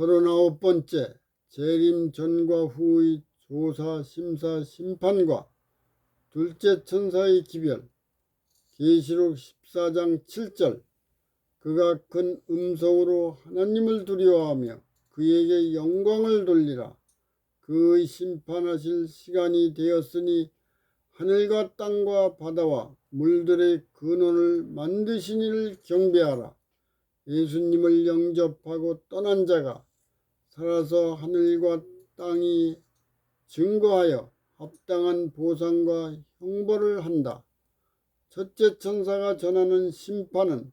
39번째 재림 전과 후의 조사, 심사, 심판과 둘째 천사의 기별. 계시록 14장 7절. 그가 큰 음성으로 하나님을 두려워하며 그에게 영광을 돌리라. 그의 심판하실 시간이 되었으니 하늘과 땅과 바다와 물들의 근원을 만드신 이를 경배하라. 예수님을 영접하고 떠난 자가 살아서 하늘과 땅이 증거하여 합당한 보상과 형벌을 한다. 첫째 천사가 전하는 심판은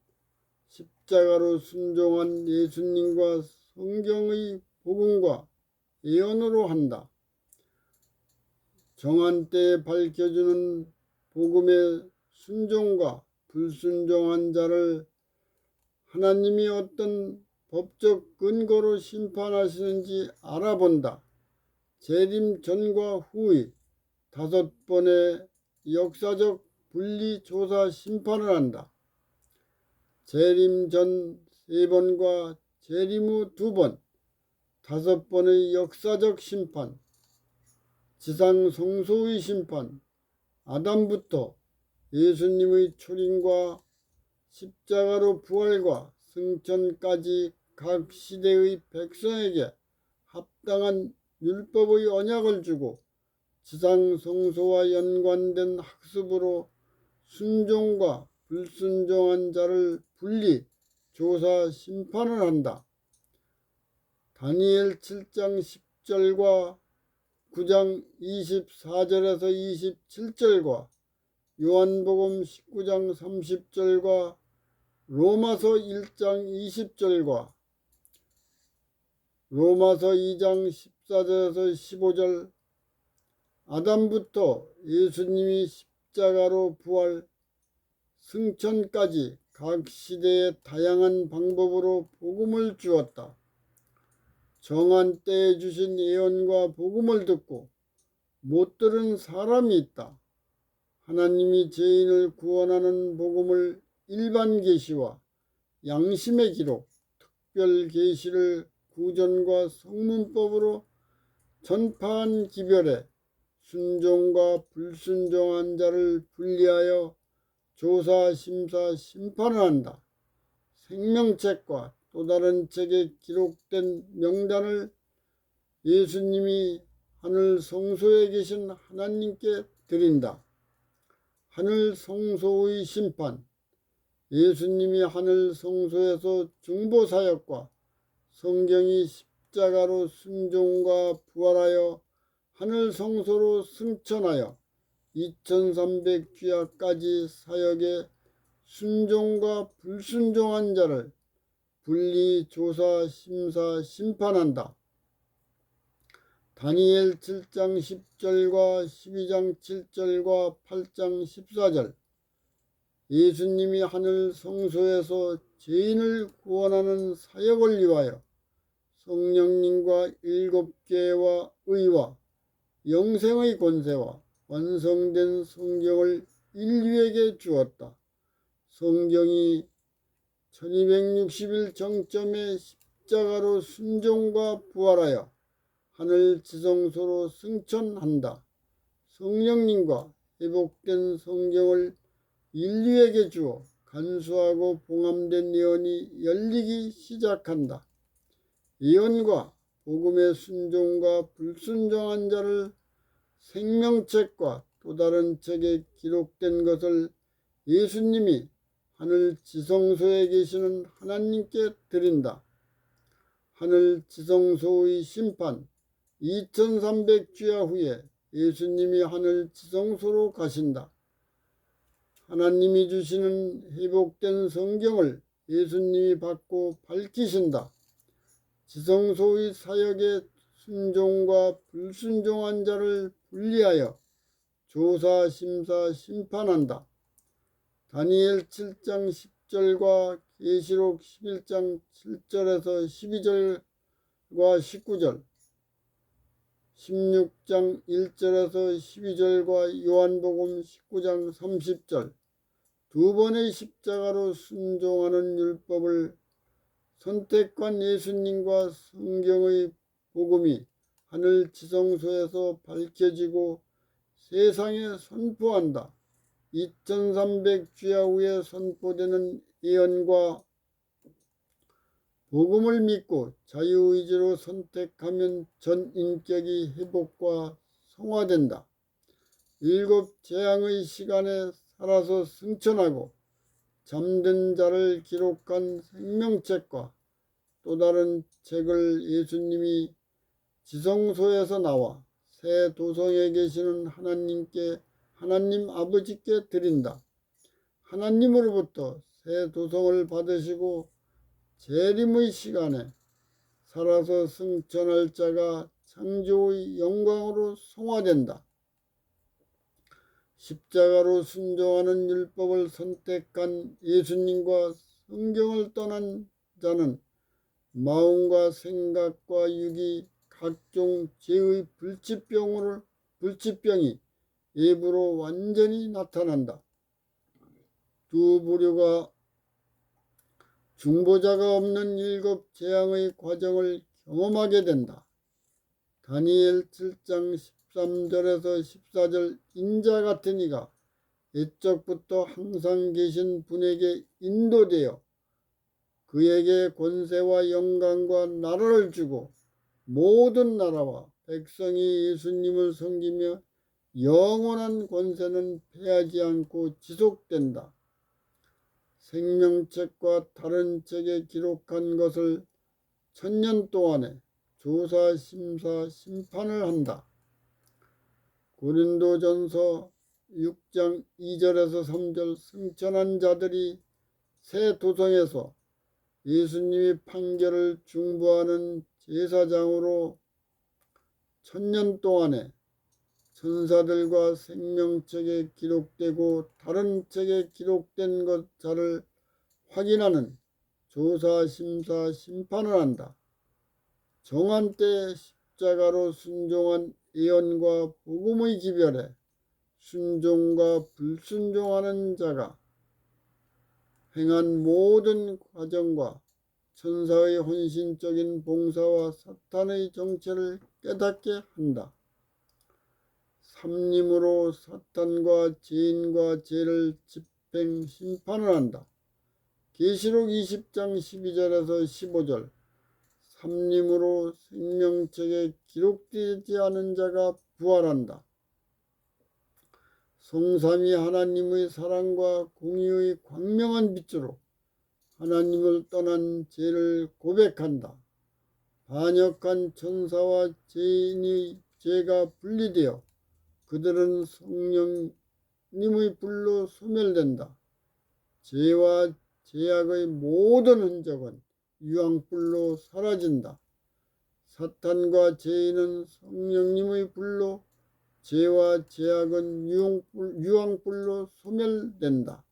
십자가로 순종한 예수님과 성경의 복음과 예언으로 한다. 정한 때에 밝혀주는 복음의 순종과 불순종한 자를 하나님이 어떤 법적 근거로 심판하시는지 알아본다. 재림 전과 후의 5번의 역사적 분리 조사 심판을 한다. 재림 전 3번과 재림 후 2번, 5번의 역사적 심판. 지상 성소의 심판. 아담부터 예수님의 초림과 십자가로 부활과 승천까지 각 시대의 백성에게 합당한 율법의 언약을 주고 지상 성소와 연관된 학습으로 순종과 불순종한 자를 분리, 조사, 심판을 한다. 다니엘 7장 10절과 9장 24절에서 27절과 요한복음 19장 30절과 로마서 1장 20절과 로마서 2장 14절에서 15절. 아담부터 예수님이 십자가로 부활, 승천까지 각 시대에 다양한 방법으로 복음을 주었다. 정한 때에 주신 예언과 복음을 듣고 못 들은 사람이 있다. 하나님이 죄인을 구원하는 복음을 일반 계시와 양심의 기록, 특별 계시를 구전과 성문법으로 전파한 기별에 순종과 불순종한 자를 분리하여 조사, 심사, 심판을 한다. 생명책과 또 다른 책에 기록된 명단을 예수님이 하늘 성소에 계신 하나님께 드린다. 하늘 성소의 심판. 예수님이 하늘 성소에서 중보사역과 성경이 십자가로 순종과 부활하여 하늘 성소로 승천하여 2300주야까지 사역에 순종과 불순종한 자를 분리, 조사, 심사, 심판한다. 다니엘 7장 10절과 12장 7절과 8장 14절. 예수님이 하늘 성소에서 죄인을 구원하는 사역을 위하여 성령님과 7개와 의와 영생의 권세와 완성된 성경을 인류에게 주었다. 성경이 1260일 정점에 십자가로 순종과 부활하여 하늘 지성소로 승천한다. 성령님과 회복된 성경을 인류에게 주어 간수하고 봉함된 예언이 열리기 시작한다. 예언과 복음의 순종과 불순종한 자를 생명책과 또 다른 책에 기록된 것을 예수님이 하늘 지성소에 계시는 하나님께 드린다. 하늘 지성소의 심판. 2300주야 후에 예수님이 하늘 지성소로 가신다. 하나님이 주시는 회복된 성경을 예수님이 받고 밝히신다. 지성소의 사역에 순종과 불순종한 자를 분리하여 조사, 심사, 심판한다. 다니엘 7장 10절과 계시록 11장 7절에서 12절과 19절, 16장 1절에서 12절과 요한복음 19장 30절. 2번의 십자가로 순종하는 율법을 선택한 예수님과 성경의 복음이 하늘 지성소에서 밝혀지고 세상에 선포한다. 2300주야 후에 선포되는 예언과 복음을 믿고 자유의지로 선택하면 전 인격이 회복과 성화된다. 일곱 재앙의 시간에 살아서 승천하고 잠든 자를 기록한 생명책과 또 다른 책을 예수님이 지성소에서 나와 새 도성에 계시는 하나님 아버지께 드린다. 하나님으로부터 새 도성을 받으시고 재림의 시간에 살아서 승천할 자가 창조의 영광으로 성화된다. 십자가로 순종하는 율법을 선택한 예수님과 성경을 떠난 자는 마음과 생각과 육이 각종 죄의 불치병이 외부로 완전히 나타난다. 두 부류가 중보자가 없는 일곱 재앙의 과정을 경험하게 된다. 다니엘 7장 13절에서 14절 인자 같은 이가 옛적부터 항상 계신 분에게 인도되어 그에게 권세와 영광과 나라를 주고 모든 나라와 백성이 예수님을 섬기며 영원한 권세는 패하지 않고 지속된다. 생명책과 다른 책에 기록한 것을 1000년 동안에 조사, 심사, 심판을 한다. 고린도전서 6장 2절에서 3절 승천한 자들이 새 도성에서 예수님이 판결을 중보하는 제사장으로 1000년 동안에 천사들과 생명책에 기록되고 다른 책에 기록된 것자를 확인하는 조사, 심사, 심판을 한다. 정한 때 십자가로 순종한 예언과 복음의 기별에 순종과 불순종하는 자가 행한 모든 과정과 천사의 헌신적인 봉사와 사탄의 정체를 깨닫게 한다. 삼림으로 사탄과 죄인과 죄를 집행 심판을 한다. 계시록 20장 12절에서 15절 삼림으로 생명책에 기록되지 않은 자가 부활한다. 성삼위 하나님의 사랑과 공의의 광명한 빛으로 하나님을 떠난 죄를 고백한다. 반역한 천사와 죄인의 죄가 분리되어 그들은 성령님의 불로 소멸된다. 죄와 죄악의 모든 흔적은 유황불로 사라진다. 사탄과 죄인은 성령님의 불로, 죄와 죄악은 유황불로 소멸된다.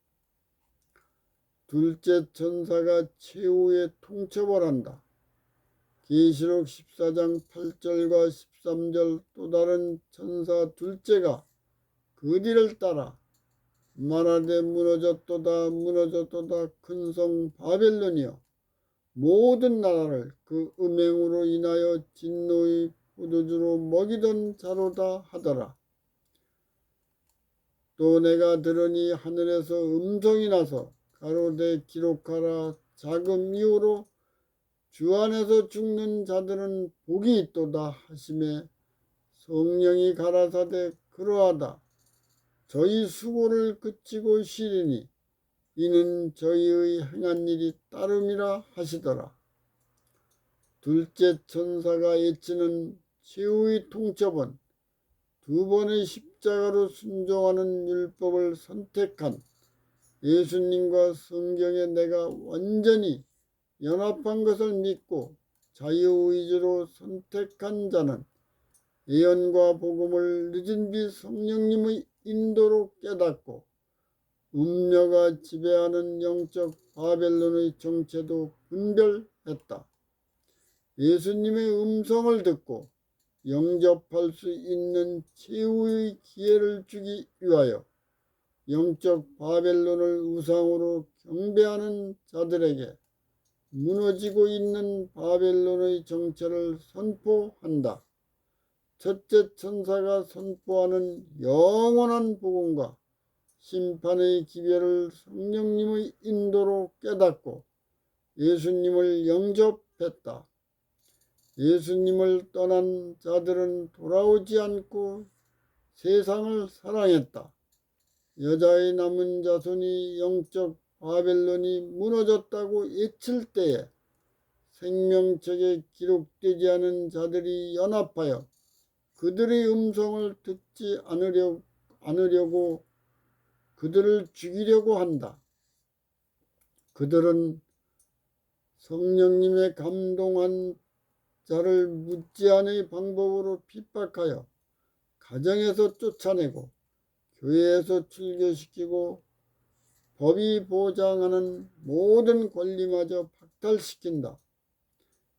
둘째 천사가 최후의 통첩을 한다. 계시록 14장 8절과 13절 또 다른 천사 둘째가 그 뒤를 따라 말하되 무너졌도다 무너졌도다 큰 성 바벨론이여 모든 나라를 그 음행으로 인하여 진노의 포도주로 먹이던 자로다 하더라. 또 내가 들으니 하늘에서 음성이 나서 가로되 기록하라 자금 이후로 주 안에서 죽는 자들은 복이 있도다 하시매 성령이 가라사대 그러하다. 저희 수고를 그치고 쉬리니 이는 저희의 행한 일이 따름이라 하시더라. 둘째 천사가 외치는 최후의 통첩은 두 번의 십자가로 순종하는 율법을 선택한 예수님과 성경에 내가 완전히 연합한 것을 믿고 자유의지로 선택한 자는 예언과 복음을 늦은 뒤 성령님의 인도로 깨닫고 음녀가 지배하는 영적 바벨론의 정체도 분별했다. 예수님의 음성을 듣고 영접할 수 있는 최후의 기회를 주기 위하여 영적 바벨론을 우상으로 경배하는 자들에게 무너지고 있는 바벨론의 정체를 선포한다. 첫째 천사가 선포하는 영원한 복음과 심판의 기별을 성령님의 인도로 깨닫고 예수님을 영접했다. 예수님을 떠난 자들은 돌아오지 않고 세상을 사랑했다. 여자의 남은 자손이 영적 바벨론이 무너졌다고 외칠 때에 생명책에 기록되지 않은 자들이 연합하여 그들의 음성을 듣지 않으려고 그들을 죽이려고 한다. 그들은 성령님의 감동한 자를 무지한의 방법으로 핍박하여 가정에서 쫓아내고 교회에서 출교시키고 법이 보장하는 모든 권리마저 박탈시킨다.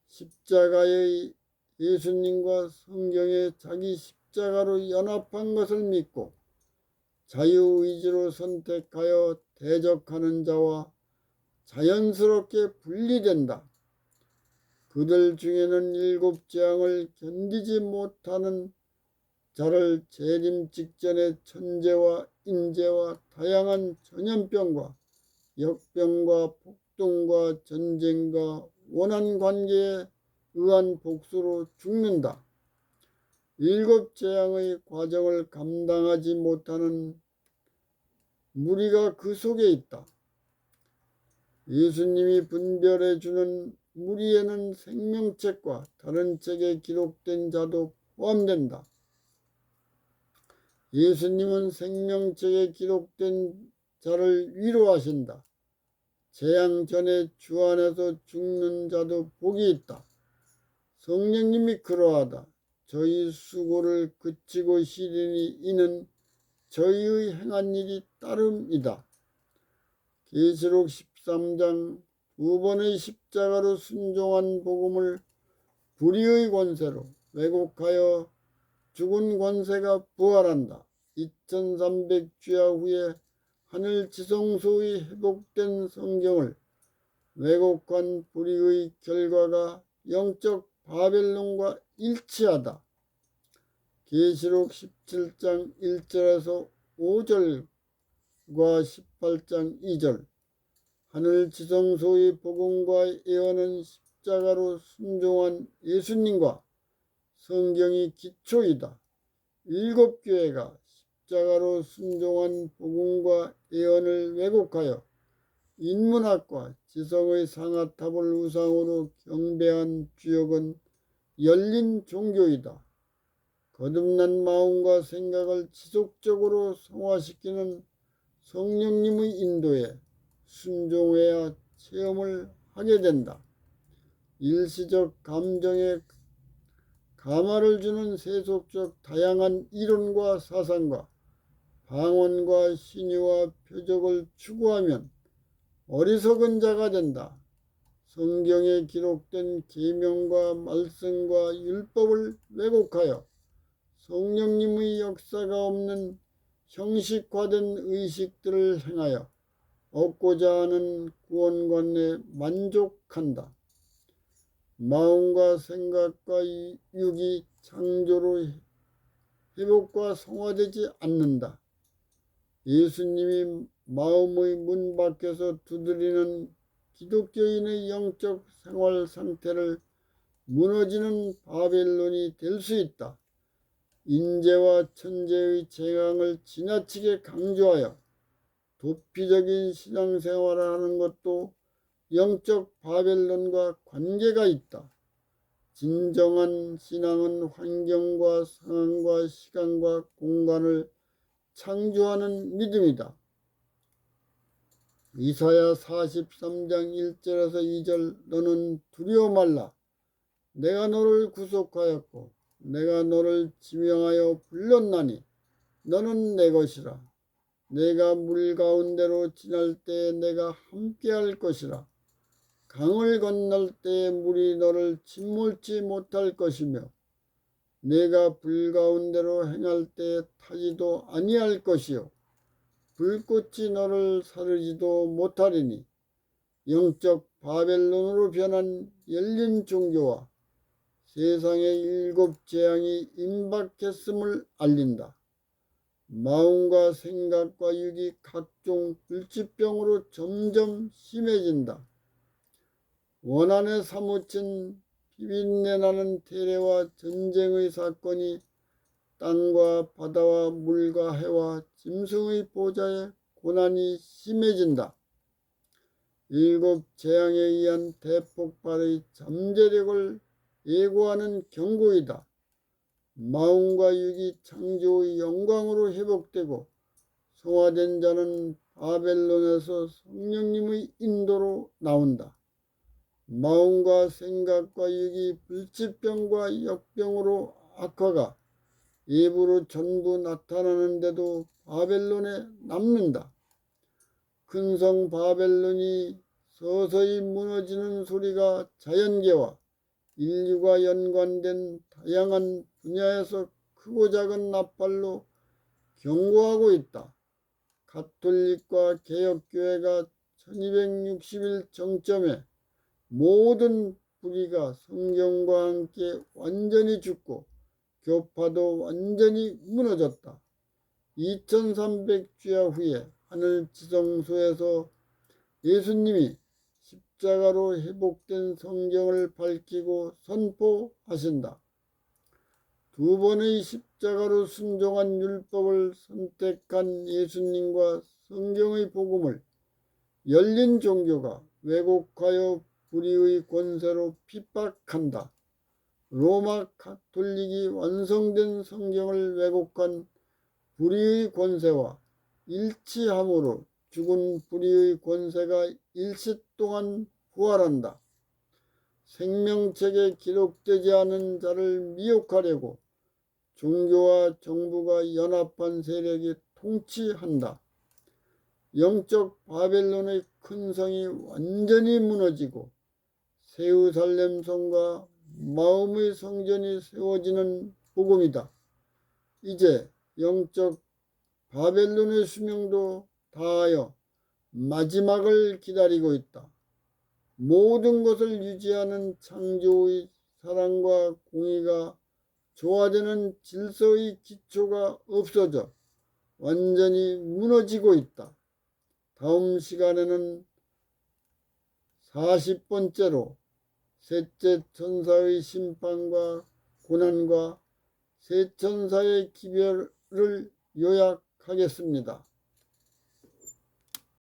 십자가의 예수님과 성경에 자기 십자가로 연합한 것을 믿고 자유의지로 선택하여 대적하는 자와 자연스럽게 분리된다. 그들 중에는 일곱 재앙을 견디지 못하는 자를 재림 직전에 천재와 인재와 다양한 전염병과 역병과 폭동과 전쟁과 원한 관계에 의한 복수로 죽는다. 일곱 재앙의 과정을 감당하지 못하는 무리가 그 속에 있다. 예수님이 분별해 주는 무리에는 생명책과 다른 책에 기록된 자도 포함된다. 예수님은 생명책에 기록된 자를 위로하신다. 재앙 전에 주 안에서 죽는 자도 복이 있다. 성령님이 그러하다. 저희 수고를 그치고 시리니 이는 저희의 행한 일이 따름이다. 계시록 13장 두 번의 십자가로 순종한 복음을 불의의 권세로 왜곡하여 죽은 권세가 부활한다. 2300주야 후에 하늘 지성소의 회복된 성경을 왜곡한 불의의 결과가 영적 바벨론과 일치하다. 계시록 17장 1절에서 5절과 18장 2절 하늘 지성소의 복음과 예언은 십자가로 순종한 예수님과 성경이 기초이다. 일곱 교회가 십자가로 순종한 복음과 예언을 왜곡하여 인문학과 지성의 상아탑을 우상으로 경배한 주역은 열린 종교이다. 거듭난 마음과 생각을 지속적으로 성화시키는 성령님의 인도에 순종해야 체험을 하게 된다. 일시적 감정에 감화를 주는 세속적 다양한 이론과 사상과 방언과 신의와 표적을 추구하면 어리석은 자가 된다. 성경에 기록된 계명과 말씀과 율법을 왜곡하여 성령님의 역사가 없는 형식화된 의식들을 행하여 얻고자 하는 구원관에 만족한다. 마음과 생각과 육이 창조로 회복과 성화되지 않는다. 예수님이 마음의 문 밖에서 두드리는 기독교인의 영적 생활 상태를 무너지는 바벨론이 될 수 있다. 인재와 천재의 재앙을 지나치게 강조하여 도피적인 신앙생활을 하는 것도 영적 바벨론과 관계가 있다. 진정한 신앙은 환경과 상황과 시간과 공간을 창조하는 믿음이다. 이사야 43장 1절에서 2절 너는 두려워 말라. 내가 너를 구속하였고 내가 너를 지명하여 불렀나니 너는 내 것이라. 내가 물 가운데로 지날 때에 내가 함께할 것이라. 강을 건널 때에 물이 너를 짓몰지 못할 것이며 내가 불 가운데로 행할 때에 타지도 아니할 것이요 불꽃이 너를 사르지도 못하리니 영적 바벨론으로 변한 열린 종교와 세상의 7재앙이 임박했음을 알린다. 마음과 생각과 육이 각종 불치병으로 점점 심해진다. 원한에 사무친 비린내나는 대례와 전쟁의 사건이 땅과 바다와 물과 해와 짐승의 보좌에 고난이 심해진다. 7재앙에 의한 대폭발의 잠재력을 예고하는 경고이다. 마음과 육이 창조의 영광으로 회복되고 성화된 자는 바벨론에서 성령님의 인도로 나온다. 마음과 생각과 육이 불치병과 역병으로 악화가 일부러 전부 나타나는데도 바벨론에 남는다. 큰 성 바벨론이 서서히 무너지는 소리가 자연계와 인류가 연관된 다양한 분야에서 크고 작은 나팔로 경고하고 있다. 가톨릭과 개혁교회가 1260일 정점에 모든 부귀가 성경과 함께 완전히 죽고 교파도 완전히 무너졌다. 2300주야 후에 하늘 지성소에서 예수님이 십자가로 회복된 성경을 밝히고 선포하신다. 2번의 십자가로 순종한 율법을 선택한 예수님과 성경의 복음을 열린 종교가 왜곡하여 불의의 권세로 핍박한다. 로마 가톨릭이 완성된 성경을 왜곡한 불의의 권세와 일치함으로 죽은 불의의 권세가 일시 동안 부활한다. 생명책에 기록되지 않은 자를 미혹하려고 종교와 정부가 연합한 세력이 통치한다. 영적 바벨론의 큰 성이 완전히 무너지고 예루살렘 성과 마음의 성전이 세워지는 복음이다. 이제 영적 바벨론의 수명도 다하여 마지막을 기다리고 있다. 모든 것을 유지하는 창조의 사랑과 공의가 조화되는 질서의 기초가 없어져 완전히 무너지고 있다. 다음 시간에는 40번째로 셋째 천사의 심판과 고난과 세 천사의 기별을 요약하겠습니다.